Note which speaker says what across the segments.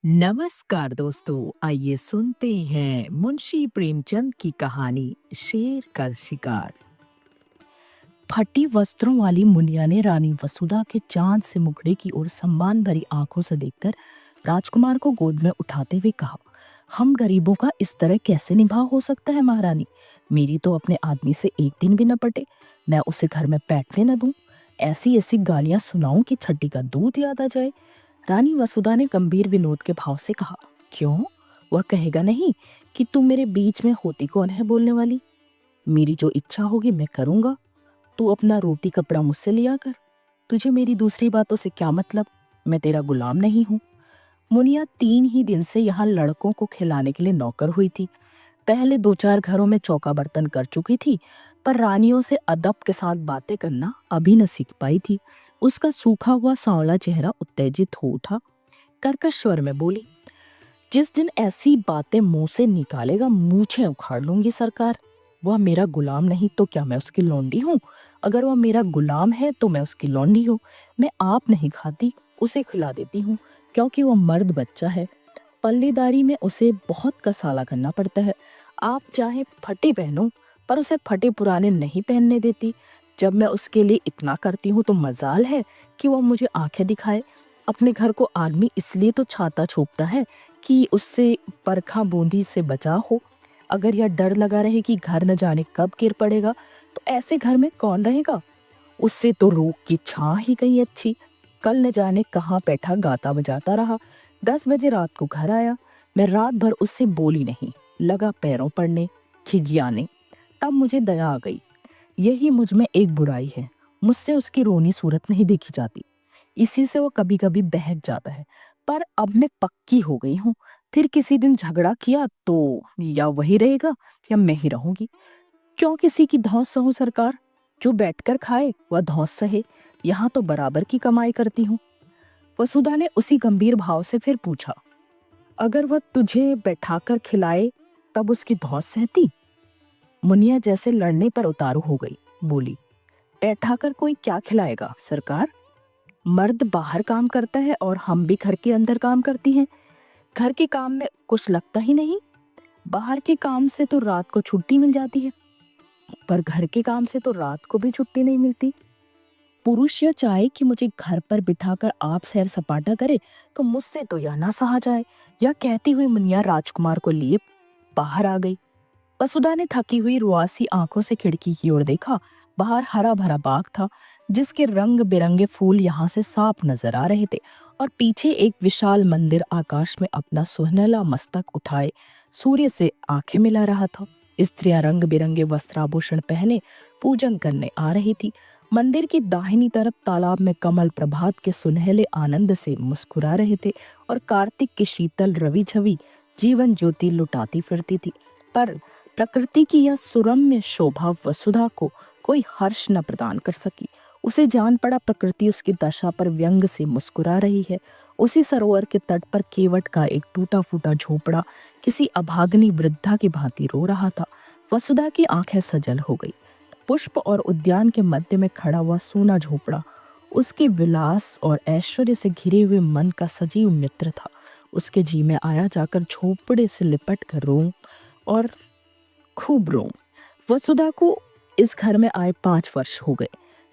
Speaker 1: नमस्कार दोस्तों, आइए सुनते हैं मुंशी प्रेमचंद की कहानी शेर का शिकार। फटी वस्त्रों वाली मुनिया ने रानी वसुधा के चांद से मुखड़े की ओर सम्मान भरी आंखों से देखकर राजकुमार को गोद में उठाते हुए कहा, हम गरीबों का इस तरह कैसे निभाव हो सकता है महारानी। मेरी तो अपने आदमी से एक दिन भी न पटे, मैं उसे घर में बैठने न दूं। ऐसी ऐसी गालियां सुनाऊं कि छठी का दूध याद आ जाए। रानी वसुधा ने गंभीर विनोद के भाव से कहा, क्यों? वह कहेगा नहीं कि तुम मेरे बीच में होती कौन है बोलने वाली। मेरी जो इच्छा होगी मैं करूंगा। तू अपना रोटी कपड़ा मुझसे लिया कर। तुझे मेरी दूसरी बातों से क्या मतलब? मैं तेरा गुलाम नहीं हूँ। मुनिया 3 ही दिन से यहाँ लड़कों को खिलाने के लिए नौकर हुई थी। पहले 2-4 घरों में चौका बर्तन कर चुकी थी, पर रानियों से अदब के साथ बातें करना अभी न सीख पाई थी। उसका सूखा हुआ सांवला चेहरा उत्तेजित हो उठा। कर्कश स्वर में बोली, जिस दिन ऐसी बातें मुंह से निकालेगा मूछें उखाड़ लूंगी सरकार। वह मेरा गुलाम नहीं तो क्या मैं उसकी लौंडी हूँ? अगर वह मेरा गुलाम है तो मैं उसकी लौंडी हूँ। मैं आप नहीं खाती, उसे खिला देती हूँ, क्योंकि वह मर्द बच्चा है। पल्लेदारी में उसे बहुत कसाला करना पड़ता है। आप चाहे फटे पहनो, पर उसे फटे पुराने नहीं पहनने देती। जब मैं उसके लिए इतना करती हूँ तो मजाल है कि वह मुझे आंखें दिखाए। अपने घर को आदमी इसलिए तो छाता छोपता है कि उससे परखा बूंदी से बचा हो। अगर यह डर लगा रहे कि घर न जाने कब गिर पड़ेगा, तो ऐसे घर में कौन रहेगा? उससे तो रोग की छां ही गई अच्छी। कल न जाने कहाँ बैठा गाता बजाता रहा। 10 बजे रात को घर आया। मैं रात भर उससे बोली नहीं, लगा पैरों पड़ने, खिजियाने। तब मुझे दया आ गई। यही मुझ में एक बुराई है, मुझसे उसकी रोनी सूरत नहीं देखी जाती। इसी से वो कभी कभी बहक जाता है। पर अब मैं पक्की हो गई हूँ, फिर किसी दिन झगड़ा किया तो या वही रहेगा या मैं ही रहूंगी। क्यों किसी की धौंस सहूं सरकार? जो बैठकर खाए वह धौंस सहे। यहाँ तो बराबर की कमाई करती हूँ। वसुधा ने उसी गंभीर भाव से फिर पूछा, अगर वह तुझे बैठाकर खिलाए तब उसकी धौंस सहती? मुनिया जैसे लड़ने पर उतारू हो गई, बोली, बैठाकर कोई क्या खिलाएगा सरकार? मर्द बाहर काम करता है और हम भी घर के अंदर काम करती हैं। घर के काम में कुछ लगता ही नहीं। बाहर के काम से तो रात को छुट्टी मिल जाती है, पर घर के काम से तो रात को भी छुट्टी नहीं मिलती। पुरुष यह चाहे कि मुझे घर पर बिठाकर आप सैर सपाटा करे, तो मुझसे तो यह ना सहा जाए। यह कहती हुई मुनिया राजकुमार को लिए बाहर आ गई। वसुधा ने थकी हुई रुआसी आंखों से खिड़की की ओर देखा। बाहर हरा भरा बाग था, जिसके रंग बिरंगे फूल यहाँ से साफ नजर आ रहे थे, और पीछे एक विशाल मंदिर आकाश में अपना सुनहला मस्तक उठाए सूर्य से आंखें मिला रहा था। स्त्रियां रंग बिरंगे वस्त्राभूषण पहने पूजन करने आ रही थी। मंदिर की दाहिनी तरफ तालाब में कमल प्रभात के सुनहले आनंद से मुस्कुरा रहे थे, और कार्तिक की शीतल रवि छवि जीवन ज्योति लुटाती फिरती थी। पर प्रकृति की यह सुरम्य शोभा वसुधा को कोई हर्ष न प्रदान कर सकी। उसे जान पड़ा प्रकृति उसकी दशा पर व्यंग से मुस्कुरा रही है। उसी सरोवर के तट पर केवट का एक टूटा फूटा झोपड़ा किसी अभागनी वृद्धा की भांति रो रहा था। वसुधा की आंखें सजल हो गई। पुष्प और उद्यान के मध्य में खड़ा हुआ सोना झोपड़ा उसके विलास और ऐश्वर्य से घिरे हुए मन का सजीव मित्र था। उसके जी में आया जाकर झोपड़े से लिपट कर रो और खूब रो। वसुधा को इस घर में आए 5 वर्ष हो गए।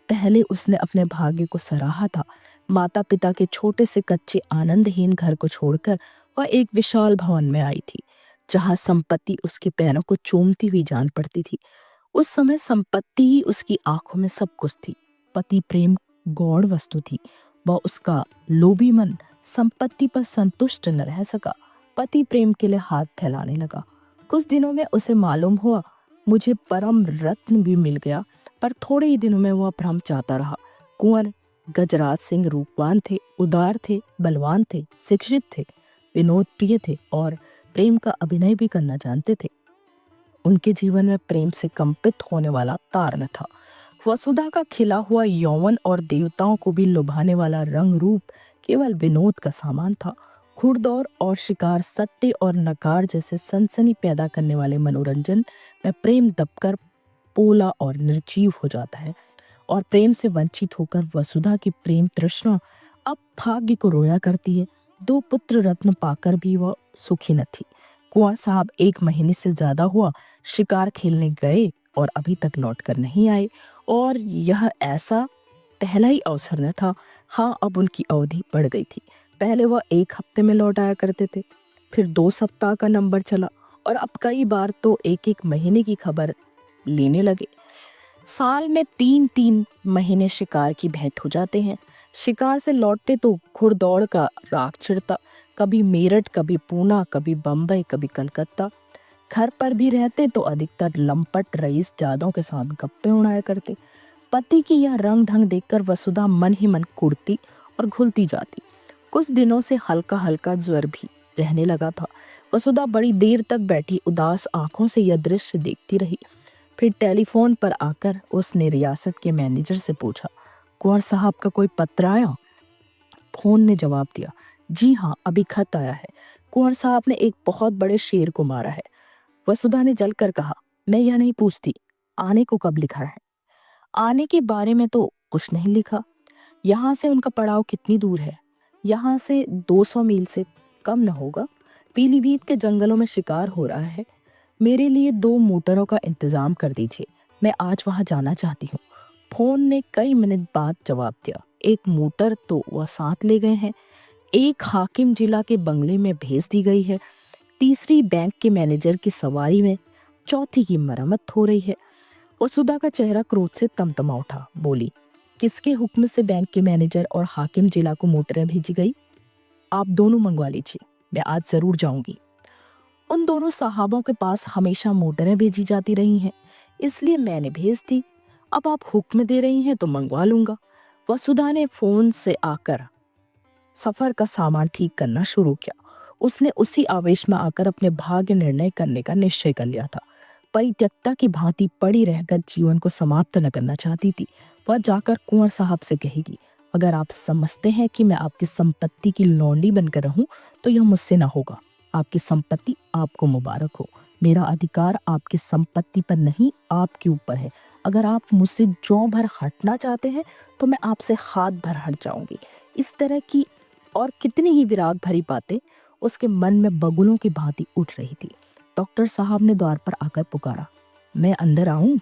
Speaker 1: पहले उसने अपने भाग्य को सराहा था। माता पिता के छोटे से कच्चे आनंदहीन घर को छोड़कर वह एक विशाल भवन में आई थी, जहां संपत्ति उसके पैरों को चूमती हुई जान पड़ती थी। उस समय संपत्ति ही उसकी आंखों में सब कुछ थी। पति प्रेम गौण वस्तु थी। वह उसका लोभी मन संपत्ति पर संतुष्ट न रह सका। पति प्रेम के लिए हाथ फैलाने लगा। कुछ दिनों में उसे मालूम हुआ, मुझे परम रत्न भी मिल गया, पर थोड़े ही दिनों में वह भ्रम चाहता रहा। कुंवर गजराज सिंह रूपवान थे, उदार थे, बलवान थे, शिक्षित थे, विनोद प्रिय थे और प्रेम का अभिनय भी करना जानते थे। उनके जीवन में प्रेम से कंपित होने वाला तार न था। वसुधा का खिला हुआ यौवन और देवताओं को भी लुभाने वाला रंग रूप केवल विनोद का सामान था। घुड़दौड़ और शिकार, सट्टे और नकार जैसे सनसनी पैदा करने वाले मनोरंजन में प्रेम दबकर पोला और निर्जीव हो जाता है, और प्रेम से वंचित होकर वसुधा की प्रेम तृष्णा अब भाग्य को रोया करती है। 2 पुत्र रत्न पाकर भी वह सुखी न थी। कुंवर साहब 1 महीने से ज्यादा हुआ शिकार खेलने गए और अभी तक लौट कर नहीं आए, और यह ऐसा पहला ही अवसर न था। हाँ, अब उनकी अवधि बढ़ गई थी। पहले वह 1 हफ्ते में लौट आया करते थे, फिर 2 सप्ताह का नंबर चला, और अब कई बार तो 1-1 महीने की खबर लेने लगे। साल में 3-3 महीने शिकार की भेंट हो जाते हैं। शिकार से लौटते तो घुड़दौड़ का राग छिड़ता, कभी मेरठ, कभी पूना, कभी बम्बई, कभी कलकत्ता। घर पर भी रहते तो अधिकतर लंपट रईस जादों के साथ गप्पे उड़ाया करते। पति की यह रंग ढंग देखकर वसुधा मन ही मन कुढ़ती और घुलती जाती। कुछ दिनों से हल्का हल्का ज्वर भी रहने लगा था। वसुधा बड़ी देर तक बैठी उदास आंखों से यह दृश्य देखती रही। फिर टेलीफोन पर आकर उसने रियासत के मैनेजर से पूछा, कुंवर साहब का कोई पत्र आया? फोन ने जवाब दिया, जी हाँ, अभी खत आया है। कुंवर साहब ने एक बहुत बड़े शेर को मारा है। वसुधा ने जलकर कहा, मैं यह नहीं पूछती, आने को कब लिखा है? आने के बारे में तो कुछ नहीं लिखा। यहाँ से उनका पड़ाव कितनी दूर है? यहाँ से 200 मील से कम न होगा। पीलीभीत के जंगलों में शिकार हो रहा है। मेरे लिए 2 मोटरों का इंतजाम कर दीजिए, मैं आज वहां जाना चाहती हूँ। फोन ने कई मिनट बाद जवाब दिया, 1 मोटर तो वह साथ ले गए हैं, 1 हाकिम जिला के बंगले में भेज दी गई है, तीसरी बैंक के मैनेजर की सवारी में, चौथी की मरम्मत हो रही है। वसुधा का चेहरा क्रोध से तमतमा उठा। बोली, किसके हुक्म से बैंक के मैनेजर और हाकिम जिला को मोटरें भेजी गई? आप दोनों मंगवा लीजिए, मैं आज जरूर जाऊंगी। उन दोनों साहबों के पास हमेशा मोटरें भेजी जाती रही हैं, इसलिए मैंने भेज दी। अब आप हुक्म दे रही हैं तो मंगवा लूंगा। वसुधा ने फोन से आकर सफर का सामान ठीक करना शुरू किया। उसने उसी आवेश में आकर अपने भाग्य निर्णय करने का निश्चय कर लिया था। परित्यक्ता की भांति पड़ी रहकर जीवन को समाप्त न करना चाहती थी। वह जाकर कुंवर साहब से कहेगी, अगर आप समझते हैं कि मैं आपकी संपत्ति की लौंडी बनकर रहूं तो यह मुझसे न होगा। आपकी संपत्ति आपको मुबारक हो। मेरा अधिकार आपकी संपत्ति पर नहीं, आपके ऊपर है। अगर आप मुझसे जौ भर हटना चाहते हैं तो मैं आपसे हाथ भर हट जाऊंगी। इस तरह की और कितनी ही विराग भरी बातें उसके मन में बगुलों की भांति उठ रही थी। डॉक्टर साहब ने द्वार पर आकर पुकारा, मैं अंदर आऊं?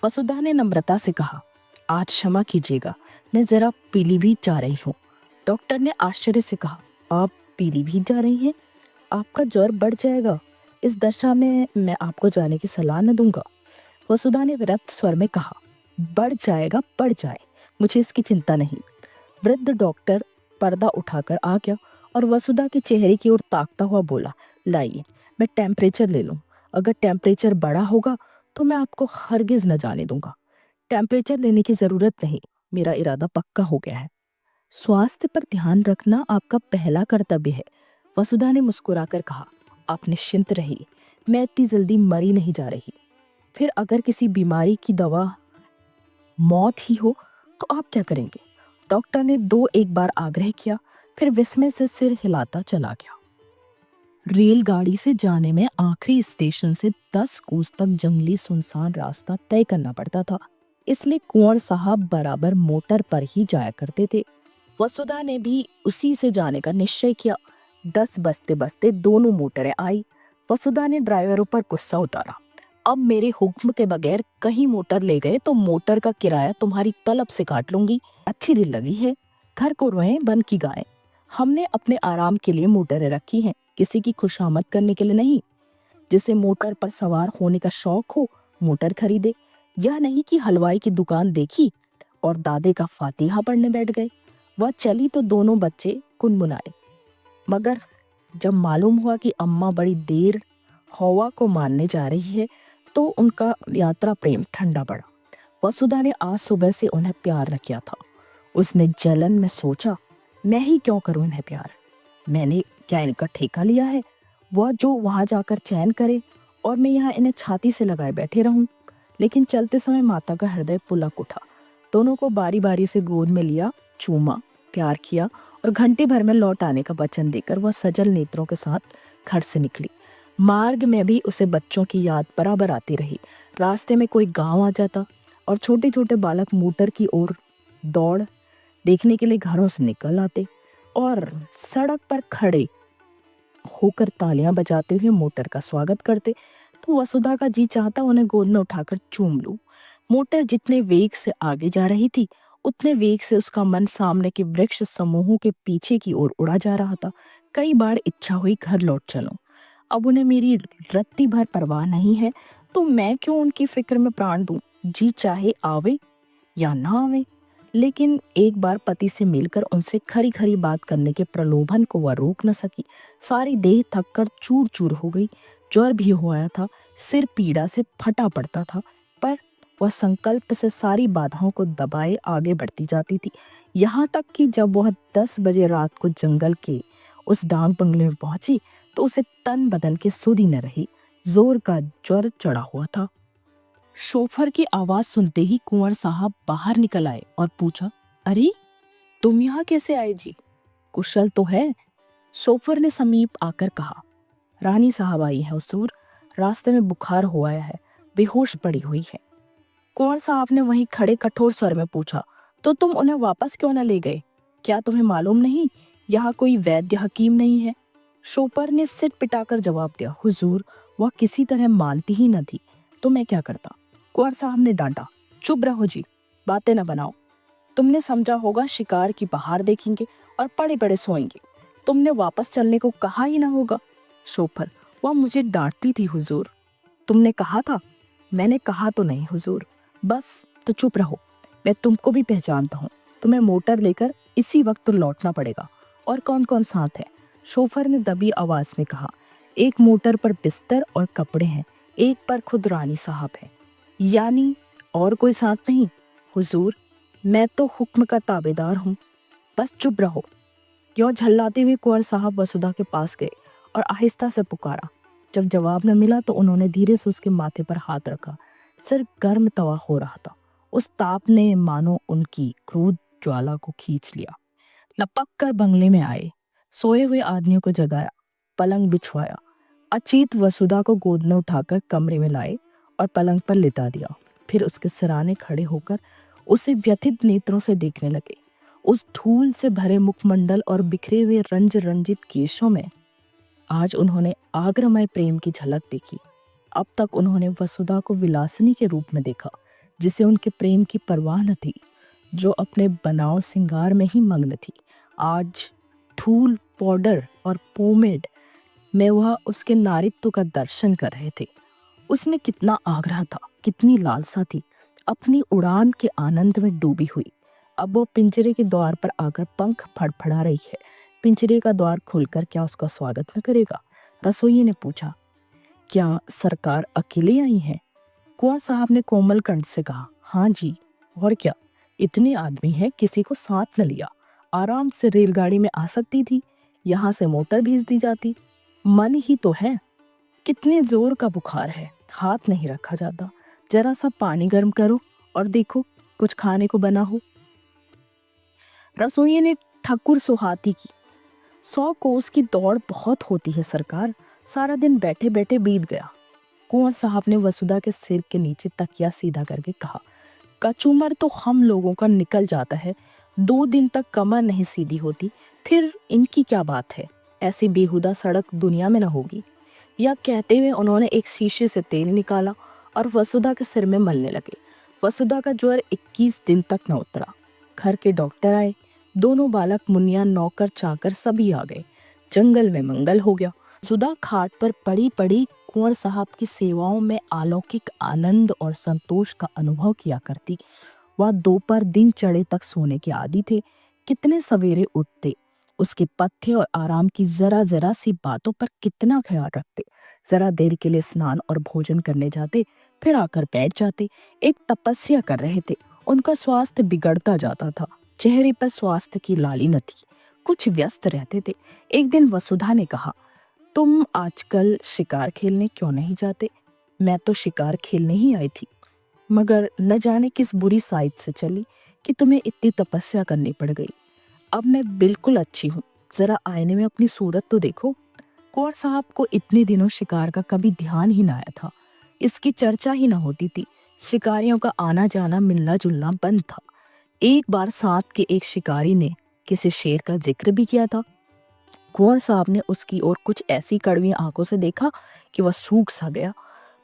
Speaker 1: वसुधा ने नम्रता से कहा, आज क्षमा कीजिएगा, मैं जरा पीलीभीत जा रही हूँ। डॉक्टर ने आश्चर्य से कहा, आप पीलीभीत जा रही हैं? आपका ज्वर बढ़ जाएगा। इस दशा में मैं आपको जाने की सलाह न दूंगा। वसुधा ने विरक्त स्वर में कहा, बढ़ जाएगा, बढ़ जाए, मुझे इसकी चिंता नहीं। वृद्ध डॉक्टर पर्दा उठाकर आ गया और वसुधा के चेहरे की ओर ताकता हुआ बोला, लाइए, मैं टेम्परेचर ले लूं। अगर टेम्परेचर बढ़ा होगा तो मैं आपको हरगिज न जाने दूंगा। टेम्परेचर लेने की जरूरत नहीं, मेरा इरादा पक्का हो गया है। स्वास्थ्य पर ध्यान रखना आपका पहला कर्तव्य है। वसुधा ने मुस्कुराकर कहा, आप निश्चिंत रहिए, मैं इतनी जल्दी मरी नहीं जा रही। फिर अगर किसी बीमारी की दवा मौत ही हो तो आप क्या करेंगे? डॉक्टर ने 2-1 बार आग्रह किया, फिर विस्मय से सिर हिलाता चला गया। रेलगाड़ी से जाने में आखिरी स्टेशन से 10 कोस तक जंगली सुनसान रास्ता तय करना पड़ता था, इसलिए कुंवर साहब बराबर मोटर पर ही जाया करते थे। वसुधा ने भी उसी से जाने का निश्चय किया। 10 बजते बजते दोनों मोटरें आई। वसुधा ने ड्राइवरों पर गुस्सा उतारा, अब मेरे हुक्म के बगैर कहीं मोटर ले गए तो मोटर का किराया तुम्हारी तलब से काट लूंगी। अच्छी दिल लगी है, घर को रोएं बन की गायें। हमने अपने आराम के लिए मोटरें रखी हैं, किसी की खुशामद करने के लिए नहीं। जिसे मोटर पर सवार होने का शौक हो मोटर खरीदे। यह नहीं कि हलवाई की दुकान देखी और दादे का फातिहा पढ़ने बैठ गए। वह चली तो दोनों बच्चे कुनमुनाए, मगर जब मालूम हुआ कि अम्मा बड़ी देर हवा को मारने जा रही है तो उनका यात्रा प्रेम ठंडा पड़ा। वसुधा ने आज सुबह से उन्हें प्यार न किया था। उसने जलन में सोचा, मैं ही क्यों करूं इन्हें प्यार? मैंने क्या इनका ठेका लिया है? वह जो वहां जाकर चैन करे और मैं यहाँ इन्हें छाती से लगाए बैठे रहूं। लेकिन चलते समय माता का हृदय पुलक उठा। दोनों को बारी बारी से गोद में लिया, चूमा, प्यार किया और घंटे भर में लौट आने का वचन देकर वह सजल नेत्रों के साथ घर से निकली। मार्ग में भी उसे बच्चों की याद बराबर आती रही। रास्ते में कोई गांव आ जाता और छोटे छोटे बालक मोटर की ओर दौड़ देखने के लिए घरों से निकल आते। और सड़क पर खड़े होकर तालियां बजाते हुए मोटर का स्वागत करते, तो वसुधा का जी चाहता उन्हें गोद में उठाकर चूम लूं। मोटर जितने वेग से आगे जा रही थी, उतने वेग से उसका मन सामने के वृक्ष समूहों के पीछे की ओर उड़ा जा रहा था। कई बार इच्छा हुई घर लौट चलूं। अब उन्हें मेरी रत्ती भर परवाह नहीं है, तो मैं क्यों उनकी फिक्र में प्राण दूं। जी चाहे आवे या ना आवे, लेकिन एक बार पति से मिलकर उनसे खरी खरी बात करने के प्रलोभन को वह रोक न सकी। सारी देह थक कर चूर चूर हो गई। ज्वर भी हो आया था, सिर पीड़ा से फटा पड़ता था, पर वह संकल्प से सारी बाधाओं को दबाए आगे बढ़ती जाती थी। यहाँ तक कि जब वह 10 बजे रात को जंगल के उस डाक बंगले में पहुंची, तो उसे तन बदन के सुध ही न रही। जोर का ज्वर चढ़ा हुआ था। शोफर की आवाज सुनते ही कुंवर साहब बाहर निकल आए और पूछा, अरे तुम यहाँ कैसे आए जी? कुशल तो है? शोफर ने समीप आकर कहा, रानी साहब आई है हुजूर, रास्ते में बुखार हो आया है, बेहोश पड़ी हुई है। कुंवर साहब ने वहीं खड़े कठोर स्वर में पूछा, तो तुम उन्हें वापस क्यों न ले गए? क्या तुम्हें मालूम नहीं यहाँ कोई वैद्य हकीम नहीं है? शोफर ने सिर पिटाकर जवाब दिया, हुजूर वह किसी तरह मानती ही न थी, तो मैं क्या करता? कुंवर साहब ने डांटा, चुप रहो जी, बातें न बनाओ। तुमने समझा होगा शिकार की बहार देखेंगे और पड़े पड़े सोएंगे। तुमने वापस चलने को कहा ही ना होगा। शोफर, वह मुझे डांटती थी हुजूर। तुमने कहा था? मैंने कहा तो नहीं हुजूर। बस तो चुप रहो, मैं तुमको भी पहचानता हूँ। तुम्हें मोटर लेकर इसी वक्त तो लौटना पड़ेगा। और कौन कौन साथ है? शोफर ने दबी आवाज में कहा, एक मोटर पर बिस्तर और कपड़े हैं, एक पर खुद रानी साहब है। यानी और कोई साथ नहीं? हुजूर मैं तो हुक्म का ताबेदार हूँ। बस चुप रहो। यों झल्लाते हुए कुंवर साहब वसुधा के पास गए और आहिस्ता से पुकारा। जब जवाब न मिला तो उन्होंने धीरे से उसके माथे पर हाथ रखा। सिर गर्म तवा हो रहा था। उस ताप ने मानो उनकी क्रोध ज्वाला को खींच लिया। लपक कर बंगले में आए, सोए हुए आदमियों को जगाया, पलंग बिछवाया। अचेत वसुधा को गोद में उठाकर कमरे में लाए और पलंग पर लिटा दिया। फिर उसके सिराने खड़े होकर उसे व्यथित नेत्रों से देखने लगे। उस धूल से भरे मुखमंडल और बिखरे हुए रंज रंजित केशों में आज उन्होंने आग्रमय प्रेम की झलक देखी। अब तक उन्होंने वसुधा को विलासिनी के रूप में देखा, जिसे उनके प्रेम की परवाह न थी, जो अपने बनाव सिंगार में ही मग्न थी। आज धूल, पाउडर और पोमेड में वह उसके नारित्व का दर्शन कर रहे थे। उसमें कितना आग्रह था, कितनी लालसा थी, अपनी उड़ान के आनंद में डूबी हुई। अब वो पिंजरे के द्वार पर आकर पंख फड़फड़ा रही है। पिंजरे का द्वार खुलकर क्या उसका स्वागत न करेगा? रसोइये ने पूछा, क्या सरकार अकेले आई हैं? कुंवर साहब ने कोमल कंठ से कहा, हाँ जी, और क्या, इतने आदमी हैं, किसी को साथ न लिया। आराम से रेलगाड़ी में आ सकती थी, यहाँ से मोटर भेज दी जाती। मन ही तो है। कितने जोर का बुखार है, हाथ नहीं रखा जाता। जरा सा पानी गर्म करो और देखो कुछ खाने को बना हो। रसोइये ने ठकुर सुहाती की, 100 कोस की दौड़ बहुत होती है सरकार, सारा दिन बैठे बैठे बीत गया। कुंवर साहब ने वसुधा के सिर के नीचे तकिया सीधा करके कहा, कचूमर तो हम लोगों का निकल जाता है, 2 दिन तक कमर नहीं सीधी होती, फिर इनकी क्या बात है? ऐसी बेहुदा सड़क दुनिया में न होगी। यह कहते हुए उन्होंने एक शीशे से तेल निकाला और वसुधा के सिर में मलने लगे। वसुधा का ज्वर 21 दिन तक न उतरा। घर के डॉक्टर आए, दोनों बालक, मुनिया, नौकर चाकर सभी आ गए। जंगल में मंगल हो गया। वसुधा खाट पर पड़ी पड़ी कुंवर साहब की सेवाओं में अलौकिक आनंद और संतोष का अनुभव किया करती। वह दोपहर दिन चढ़े तक सोने के आदी थे। कितने सवेरे उठते, उसके पथ्य और आराम की जरा जरा सी बातों पर कितना ख्याल रखते। जरा देर के लिए स्नान और भोजन करने जाते, फिर आकर बैठ जाते। एक तपस्या कर रहे थे। उनका स्वास्थ्य बिगड़ता जाता था। चेहरे पर स्वास्थ्य की लाली न थी, कुछ व्यस्त रहते थे। एक दिन वसुधा ने कहा, तुम आजकल शिकार खेलने क्यों नहीं जाते? मैं तो शिकार खेलने ही आई थी, मगर न जाने किस बुरी साइड से चली कि तुम्हें इतनी तपस्या करनी पड़ गई। अब मैं बिल्कुल अच्छी हूँ, जरा आईने में अपनी सूरत तो देखो। कुंवर साहब को इतने दिनों शिकार का कभी ध्यान ही न आया था। इसकी चर्चा ही न होती थी। शिकारियों का आना जाना, मिलना जुलना बंद था। एक बार साथ के एक शिकारी ने किसी शेर का जिक्र भी किया था। कुंवर साहब ने उसकी ओर कुछ ऐसी कड़वी आंखों से देखा कि वह सूख सा गया।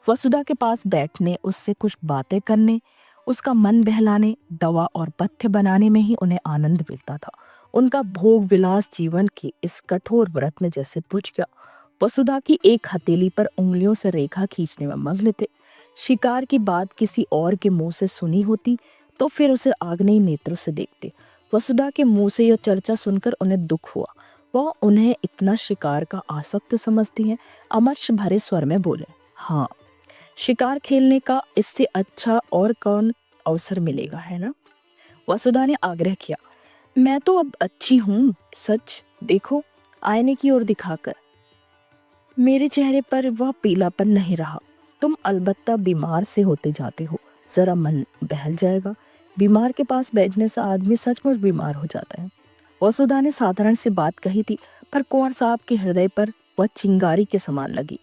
Speaker 1: वसुधा के पास बैठने, उससे कुछ बातें करने, उसका मन बहलाने, दवा और पथ्य बनाने में ही उन्हें आनंद मिलता था। उनका भोग विलास जीवन की इस कठोर व्रत में जैसे बुझ गया। वसुधा की एक हथेली पर उंगलियों से रेखा खींचने में मग्न थे। शिकार की बात किसी और के मुंह से सुनी होती तो फिर उसे आग्नेय नेत्रों से देखते। वसुधा के मुंह से यह चर्चा सुनकर उन्हें दुख हुआ। वह उन्हें इतना शिकार का आसक्त समझती हैं। अमर्ष भरे स्वर में बोले, हाँ, शिकार खेलने का इससे अच्छा और कौन अवसर मिलेगा, है ना? वसुधा ने आग्रह किया, मैं तो अब अच्छी हूँ, सच देखो, आईने की ओर दिखाकर। मेरे चेहरे पर वह पीलापन नहीं रहा। तुम अलबत्ता बीमार से होते जाते हो, जरा मन बहल जाएगा। बीमार के पास बैठने से आदमी सचमुच बीमार हो जाता है। वसुधा ने साधारण सी बात कही थी, पर कुंवर साहब के हृदय पर वह चिंगारी के समान लगी।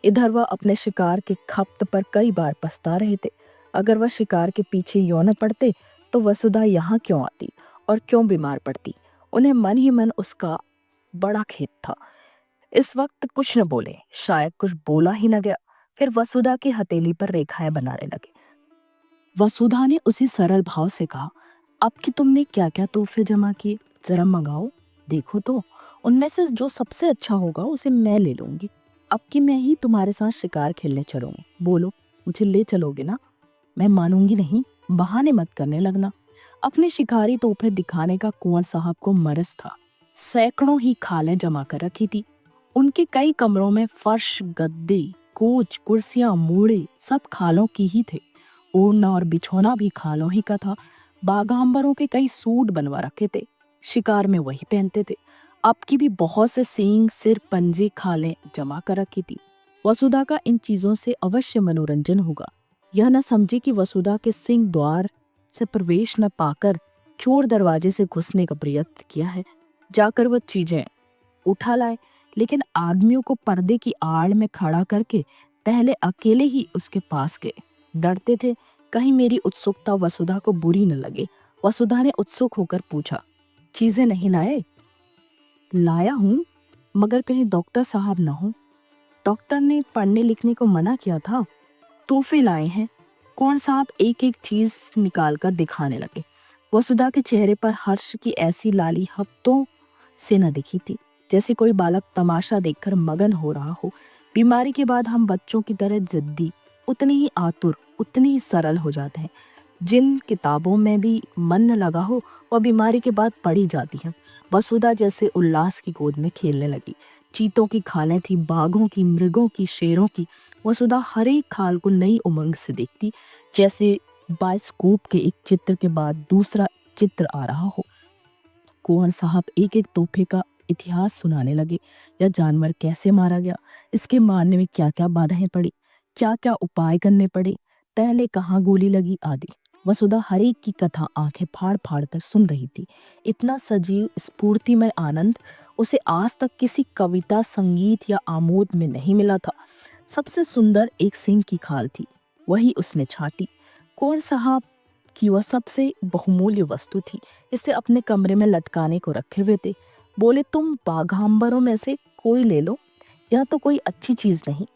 Speaker 1: इधर वह अपने शिकार के खप्त पर कई बार पछता रहे थे। अगर वह शिकार के पीछे यूं न पड़ते तो वसुधा यहाँ क्यों आती और क्यों बीमार पड़ती? उन्हें मन ही मन उसका बड़ा खेद था। इस वक्त कुछ न बोले, शायद कुछ बोला ही न गया। फिर वसुधा की हथेली पर रेखाएं बनाने लगे। वसुधा ने उसी सरल भाव से कहा, अब कि तुमने क्या क्या तोहफे जमा किए, जरा मंगाओ, देखो तो। उनमें से जो सबसे अच्छा होगा उसे मैं ले लूंगी। अब कि मैं ही तुम्हारे साथ शिकार खेलने चलूंगी। बोलो, मुझे ले चलोगे ना? मैं मानूंगी नहीं, बहाने मत करने लगना। अपने शिकारी तोहफे दिखाने का कुंवर साहब को मरज था। सैकड़ों ही खालें जमा कर रखी थी। उनके कई कमरों में फर्श, गद्दे, कोच, कुर्सियां, मूड़े सब खालों की ही थे। ओढ़ना और बिछौना भी खालों ही का था। बागांबरों के कई सूट बनवा रखे थे, शिकार में वही पहनते थे। अब की भी बहुत से सींग, सिर, पंजे, खालें जमा कर रखी थी। वसुधा का इन चीजों से अवश्य मनोरंजन होगा। यह न समझे कि वसुधा के सिंह द्वार से प्रवेश न पाकर चोर दरवाजे से घुसने का प्रयत्न किया है। जाकर वह चीजें उठा लाए, लेकिन आदमियों को पर्दे की आड़ में खड़ा करके पहले अकेले ही उसके पास गए। डरते थे कहीं मेरी उत्सुकता वसुधा को बुरी न लगे। वसुधा ने उत्सुक होकर पूछा, चीजें नहीं लाए? लाया हूँ, मगर कहीं डॉक्टर साहब ना हो। डॉक्टर ने पढ़ने लिखने को मना किया था। तोहफे लाए हैं। कौन साहब एक एक चीज निकाल कर दिखाने लगे। वसुधा के चेहरे पर हर्ष की ऐसी लाली हफ्तों से न दिखी थी, जैसे कोई बालक तमाशा देखकर मगन हो रहा हो। बीमारी के बाद हम बच्चों की तरह जिद्दी, उतने ही आतुर, उतने ही सरल हो जाते हैं। जिन किताबों में भी मन न लगा हो वह बीमारी के बाद पढ़ी जाती हैं। वसुधा जैसे उल्लास की गोद में खेलने लगी। चीतों की खालें थी, बाघों की, मृगों की, शेरों की। वसुधा हर एक खाल को नई उमंग से देखती, जैसे बायोस्कोप के एक चित्र के बाद दूसरा चित्र आ रहा हो। कुंवर साहब एक एक तोहफे का इतिहास सुनाने लगे। यह जानवर कैसे मारा गया, इसके मारने में क्या क्या बाधाएं पड़ी, क्या क्या उपाय करने पड़े, पहले कहाँ गोली लगी, आदि। वसुधा हर एक की कथा आंखें फाड़ फाड़ कर सुन रही थी। इतना सजीव, स्फूर्तिमय आनंद उसे आज तक किसी कविता, संगीत या आमोद में नहीं मिला था। सबसे सुंदर एक सिंह की खाल थी, वही उसने छाटी। कुंवर साहब की वह सबसे बहुमूल्य वस्तु थी। इसे अपने कमरे में लटकाने को रखे हुए थे। बोले, तुम बाघांबरों में से कोई ले लो, यह तो कोई अच्छी चीज नहीं।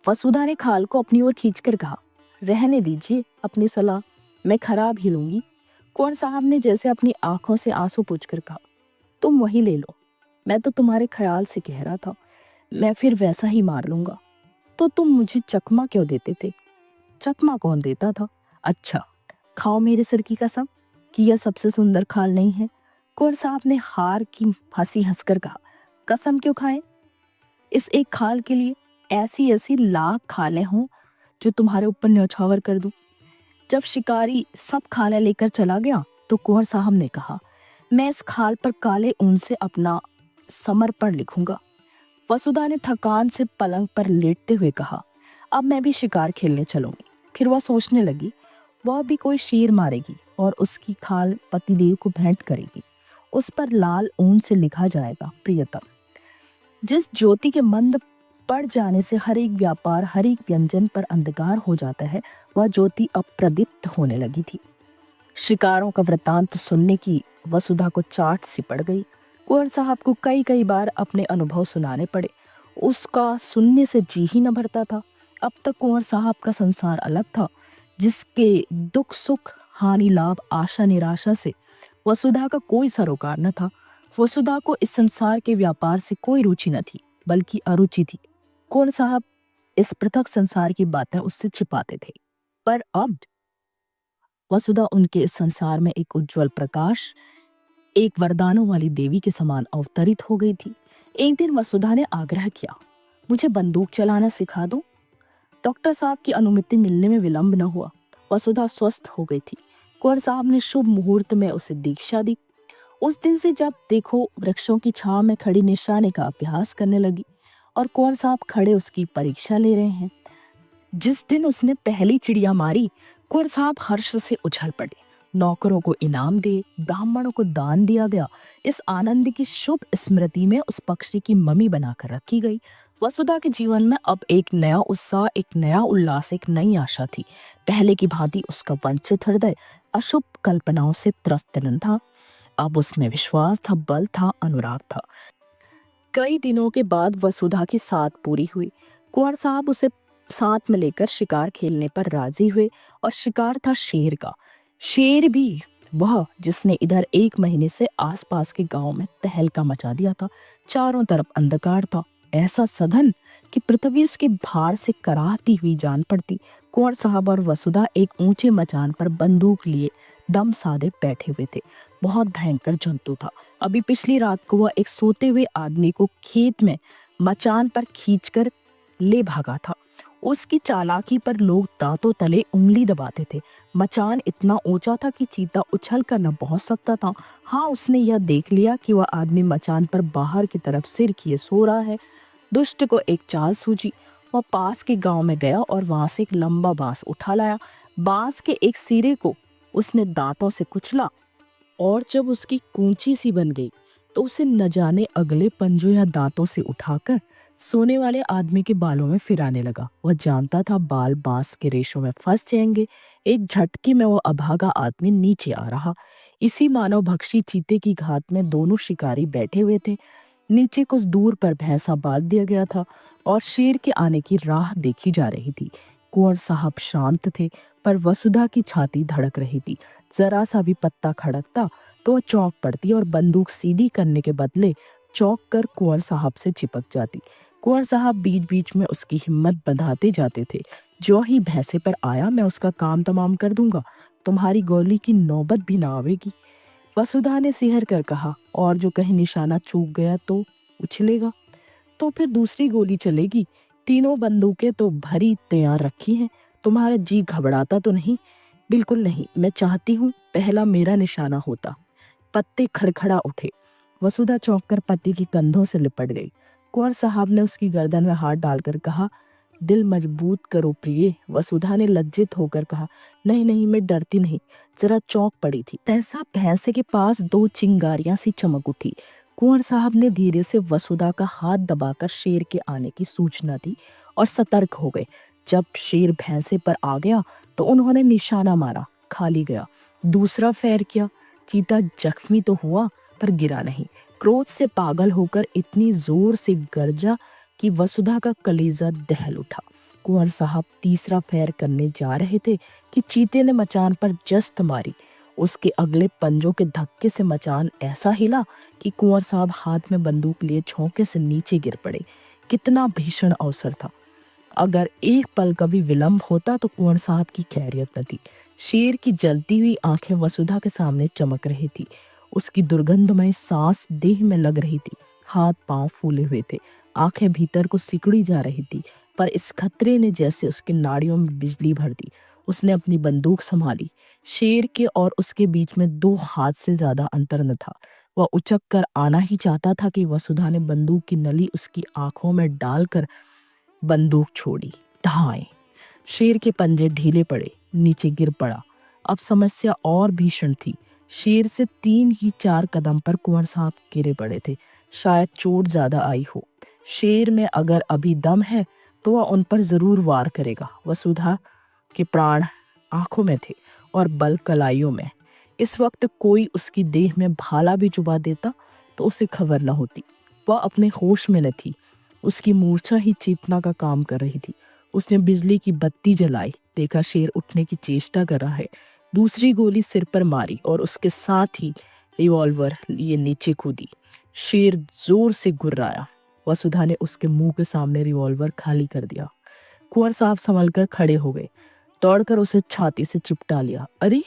Speaker 1: वसुधा ने खाल को अपनी ओर खींचकर कहा, रहने दीजिए अपनी सलाह, मैं खराब ही लूंगी। कुंवर साहब ने जैसे अपनी आंखों से आंसू पोंछकर कहा, तुम वही ले लो, मैं तो तुम्हारे ख्याल से कह रहा था, मैं फिर वैसा ही मार लूंगा। तो तुम मुझे चकमा क्यों देते थे? चकमा कौन देता था? अच्छा, खाओ मेरे सिर की कसम कि यह सबसे सुंदर खाल नहीं है। कुंवर साहब ने हार की हंसी हंसकर कहा, कसम क्यों खाएं? इस एक खाल के लिए ऐसी ऐसी लाख खालें हों जो तुम्हारे ऊपर न्यौछावर कर दूं। जब शिकारी सब खालें लेकर चला गया तो कुंवर साहब ने कहा, मैं इस खाल पर काले ऊन से अपना समर्पण लिखूंगा। वसुधा ने थकान से पलंग पर लेटते हुए कहा, अब मैं भी शिकार खेलने चलूंगी। फिर वह सोचने लगी, वह भी कोई शेर मारेगी और उसकी खाल पतिदेव को भेंट करेगी। उस पर लाल ऊन से लिखा जाएगा, प्रियतम। जिस ज्योति के मंद पड़ जाने से हर एक व्यापार, हर एक व्यंजन पर अंधकार हो जाता है, वह ज्योति अब प्रदीप्त होने लगी थी। शिकारों का वृत्तांत सुनने की वसुधा को चाट सी पड़ गई। कुंवर साहब को कई कई बार अपने अनुभव सुनाने पड़े। उसका सुनने से जी ही न भरता था। अब तक कुंवर साहब का संसार अलग था, जिसके दुख सुख हानि लाभ आशा निराशा से वसुधा का कोई सरोकार न था। वसुधा को इस संसार के व्यापार से कोई रुचि न थी, बल्कि अरुचि थी। कुंवर साहब इस पृथक संसार की बातें उससे छिपाते थे, पर अब वसुधा उनके इस संसार में एक उज्जवल प्रकाश, एक वरदानों वाली देवी के समान अवतरित हो गई थी। एक दिन वसुधा ने आग्रह किया, मुझे बंदूक चलाना सिखा दो। डॉक्टर साहब की अनुमति मिलने में विलंब न हुआ। वसुधा स्वस्थ हो गई थी। कुंवर साहब ने शुभ मुहूर्त में उसे दीक्षा दी। उस दिन से जब देखो वृक्षों की छांव में खड़ी निशाने का अभ्यास करने लगी और कुंवर साहब खड़े उसकी परीक्षा ले रहे हैं। जिस दिन उसने पहली चिड़िया मारी, कुंवर साहब हर्ष से उछल पड़े। नौकरों को इनाम दे, ब्राह्मणों को दान दिया गया। इस आनंद की शुभ स्मृति में उस पक्षी की मम्मी बनाकर रखी गई। वसुधा के जीवन में अब एक नया उत्साह, एक नया उल्लास, एक नई आशा थी। पहले की भांति उसका वंचित हृदय अशुभ कल्पनाओं से त्रस्त न था। अब उसमें विश्वास था, बल था, अनुराग था। कई दिनों के बाद वसुधा की साथ पूरी हुई। कुंवर साहब उसे साथ में लेकर शिकार खेलने पर राजी हुए और शिकार था शेर का। शेर भी वह जिसने इधर 1 महीने से आसपास के गांव में तहलका मचा दिया था। चारों तरफ अंधकार था, ऐसा सघन कि पृथ्वी उसके भार से कराहती हुई जान पड़ती। कुंवर साहब और वसुधा एक ऊंचे मचान पर बंदूक लिए दम साधे बैठे हुए थे। बहुत भयंकर जंतु था। अभी पिछली रात को वह एक सोते हुए आदमी को खेत में मचान पर खींचकर ले भागा था। उसकी चालाकी पर लोग दांतों तले उंगली दबाते थे। मचान इतना ऊंचा था कि चीता उछल कर न पहुंच सकता था। हाँ, उसने यह देख लिया कि वह आदमी मचान पर बाहर की तरफ सिर किए सो रहा है। दुष्ट को एक चाल सूझी। वह पास के गांव में गया और वहां से एक लंबा बांस उठा लाया। बांस के एक सिरे को उसने दांतों से कुचला और जब उसकी कूंची सी बन गई तो उसे न जाने अगले पंजों या दांतों से उठाकर सोने वाले आदमी के बालों में फिराने लगा। वह जानता था बाल बांस के रेशों में फंस जाएंगे। एक झटके में वह अभागा आदमी नीचे आ रहा। इसी मानव भक्षी चीते की घात में दोनों शिकारी बैठे हुए थे। नीचे कुछ दूर पर भैंसा बांध दिया गया था और शेर के आने की राह देखी जा रही थी। कुंवर साहब शांत थे, पर वसुधा की छाती धड़क रही थी। जरा सा भी पत्ता खड़कता तो वह चौंक पड़ती और बंदूक सीधी करने के बदले चौंक कर कुंवर साहब से चिपक जाती। कुंवर साहब बीच बीच में उसकी हिम्मत बंधाते जाते थे। जो ही भैंसे पर आया, मैं उसका काम तमाम कर दूंगा, तुम्हारी गोली की नौबत भी ना आवेगी। वसुधा ने सिहर कर कहा, और जो कहीं निशाना चूक गया तो उछलेगा, तो फिर दूसरी गोली चलेगी। तीनों बंदूकें तो भरी तैयार रखी हैं। तुम्हारा जी घबराता तो नहीं? बिल्कुल नहीं। मैं चाहती हूँ पहला मेरा निशाना होता। पत्ते खड़खड़ा उठे। वसुधा चौंक कर पति के कंधों से लिपट गई। कुंवर साहब ने उसकी गर्दन में हाथ डालकर कहा, दिल मजबूत करो प्रिय। वसुधा ने लज्जित होकर कहा, नहीं नहीं, मैं डरती नहीं, जरा चौंक पड़ी थी। तैसा भैंसे के पास 2 चिंगारियां सी चमक उठी। कुंवर साहब ने धीरे से वसुधा का हाथ दबाकर शेर के आने की सूचना दी और सतर्क हो गए। जब शेर भैंसे पर आ गया तो उन्होंने निशाना मारा, खाली गया। दूसरा फैर किया। चीता जख्मी तो हुआ पर गिरा नहीं। क्रोध से पागल होकर इतनी जोर से गरजा कि वसुधा का कलेजा दहल उठा। कुंवर साहब तीसरा फैर करने जा रहे थे कि चीते ने मचान पर जस्त मारी। उसके अगले पंजों के धक्के से मचान ऐसा हिला कि कुंवर साहब हाथ में बंदूक लिए झोंके से नीचे गिर पड़े। कितना भीषण अवसर था! अगर एक पल का भी विलंब होता तो कुंवर साहब की खैरियत न थी। शेर की जलती हुई आंखें वसुधा के सामने चमक रही थी। उसकी दुर्गंधमय सांस देह में लग रही थी। हाथ पांव फूले हुए थे, आंखें भीतर को सिकुड़ी जा रही थी। पर इस खतरे ने जैसे उसकी नाड़ियों में बिजली भर दी। उसने अपनी बंदूक संभाली। शेर के और उसके बीच में 2 हाथ से ज्यादा अंतर न था। वह उचक कर आना ही चाहता था कि वसुधा ने बंदूक की नली उसकी आंखों में डालकर बंदूक छोड़ी। ढाई! शेर के पंजे ढीले पड़े, नीचे गिर पड़ा। अब समस्या और भीषण थी। शेर से 3 ही 4 कदम पर कुंवर साहब गिरे पड़े थे। शायद चोट ज्यादा आई हो। शेर में अगर अभी दम है तो वह उन पर जरूर वार करेगा। वसुधा के प्राण आंखों में थे और बल कलाइयों में। इस वक्त कोई उसकी देह में भाला भी चुबा देता तो उसे खबर न होती। वह अपने होश में न थी। उसकी मूर्छा ही चेतना का काम कर रही थी। उसने बिजली की बत्ती जलाई, देखा शेर उठने की चेष्टा कर रहा है। दूसरी गोली सिर पर मारी और उसके साथ ही रिवॉल्वर लिए नीचे कूदी। शेर जोर से गुर्राया। वसुधा ने उसके मुंह के सामने रिवॉल्वर खाली कर दिया। कुंवर साहब संभल कर खड़े हो गए, दौड़कर उसे छाती से चिपटा लिया। अरे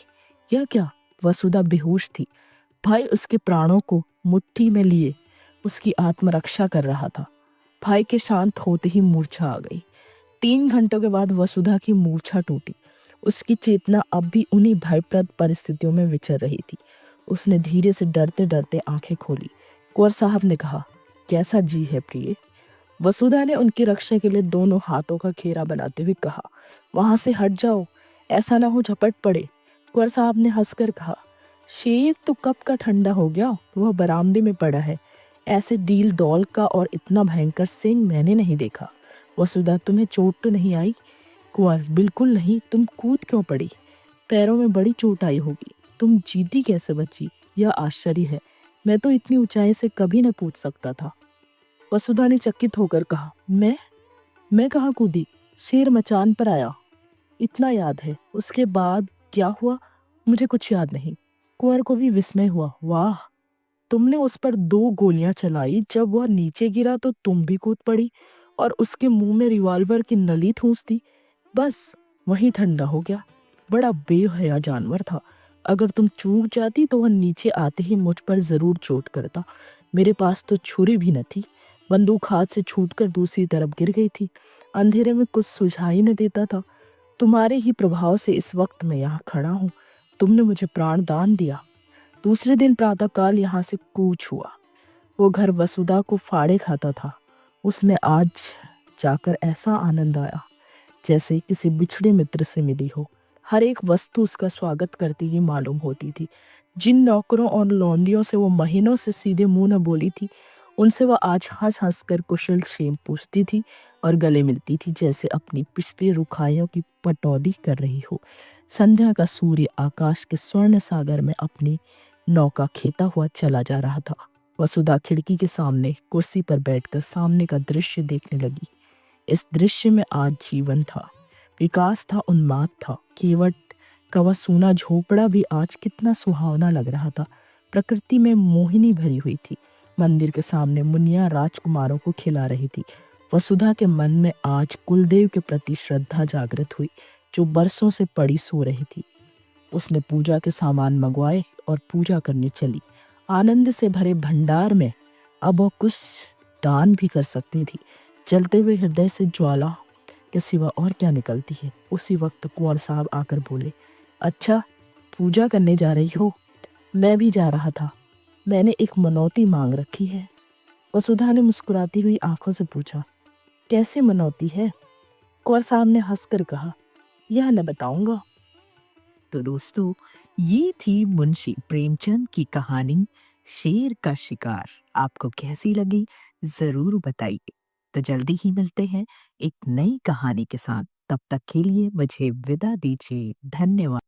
Speaker 1: यह क्या? वसुधा बेहोश थी। भाई उसके प्राणों को मुट्ठी में लिए उसकी आत्मरक्षा कर रहा था। भाई के शांत होते ही मूर्छा आ गई। 3 घंटों के बाद वसुधा की मूर्छा टूटी। उसकी चेतना अब भी उन्हीं भयप्रद परिस्थितियों में विचर रही थी। उसने धीरे से डरते डरते आंखें खोली। कुंवर साहब ने कहा, कैसा जी है प्रिय? वसुधा ने उनकी रक्षा के लिए दोनों हाथों का घेरा बनाते हुए कहा, वहां से हट जाओ, ऐसा ना हो झपट पड़े। कुंवर साहब ने हंसकर कहा, शेर तो कब का ठंडा हो गया, वह बरामदे में पड़ा है। ऐसे डील डॉल का और इतना भयंकर सिंह मैंने नहीं देखा। वसुधा, तुम्हें चोट तो नहीं आई? कुंवर, बिल्कुल नहीं। तुम कूद क्यों पड़ी? पैरों में बड़ी चोट आई होगी। तुम जीती कैसे बची, यह आश्चर्य है। मैं तो इतनी ऊंचाई से कभी न कूद सकता था। वसुधा ने चकित होकर कहा, मैं कहाँ कूदी? शेर मचान पर आया, इतना याद है। उसके बाद क्या हुआ मुझे कुछ याद नहीं। कुंवर को भी विस्मय हुआ। वाह, तुमने उस पर 2 गोलियां चलाई, जब वह नीचे गिरा तो तुम भी कूद पड़ी और उसके मुंह में रिवॉल्वर की नली ठूंस दी। बस वहीं ठंडा हो गया। बड़ा बेहया जानवर था। अगर तुम चूक जाती तो वह नीचे आते ही मुझ पर जरूर चोट करता। मेरे पास तो छुरी भी न थी। बंदूक हाथ से छूटकर दूसरी तरफ गिर गई थी। अंधेरे में कुछ सुझाई न देता था। तुम्हारे ही प्रभाव से इस वक्त मैं यहाँ खड़ा हूँ। तुमने मुझे प्राण दान दिया। दूसरे दिन प्रातःकाल यहाँ से कूच हुआ। वो घर वसुधा को फाड़े खाता था। उसमें आज जाकर ऐसा आनंद आया जैसे किसी बिछड़े मित्र से मिली हो। हर एक वस्तु उसका स्वागत करती ही मालूम होती थी। जिन नौकरों और लौंडियों से वो महीनों से सीधे मुंह न बोली थी, उनसे वह आज हंस हंस कर कुशल क्षेम पूछती थी और गले मिलती थी, जैसे अपनी पिछली रुखाइयों की पटौदी कर रही हो। संध्या का सूर्य आकाश के स्वर्ण सागर में अपनी नौका खेता हुआ चला जा रहा था। वसुधा खिड़की के सामने कुर्सी पर बैठकर सामने का दृश्य देखने लगी। इस दृश्य में आज जीवन था, विकास था, उन्माद था। केवट का वह सूना झोपड़ा भी आज कितना सुहावना लग रहा था। प्रकृति में मोहिनी भरी हुई थी। मंदिर के सामने मुनिया राजकुमारों को खिला रही थी। वसुधा के मन में आज कुलदेव के प्रति श्रद्धा जागृत हुई, जो बरसों से पड़ी सो रही थी। उसने पूजा के सामान मंगवाए और पूजा करने चली। आनंद से भरे भंडार में अब वह कुछ दान भी कर सकती थी। जलते हुए हृदय से ज्वाला के सिवा और क्या निकलती है। उसी वक्त कुंवर साहब आकर बोले, अच्छा, पूजा करने जा रही हो? मैं भी जा रहा था। मैंने एक मनौती मांग रखी है। वसुधा ने मुस्कुराती हुई आंखों से पूछा, कैसे मनौती है? कुंवर साहब ने हंसकर कहा, यह न बताऊंगा। तो दोस्तों, ये थी मुंशी प्रेमचंद की कहानी शेर का शिकार। आपको कैसी लगी जरूर बताइए। तो जल्दी ही मिलते हैं एक नई कहानी के साथ। तब तक के लिए मुझे विदा दीजिए। धन्यवाद।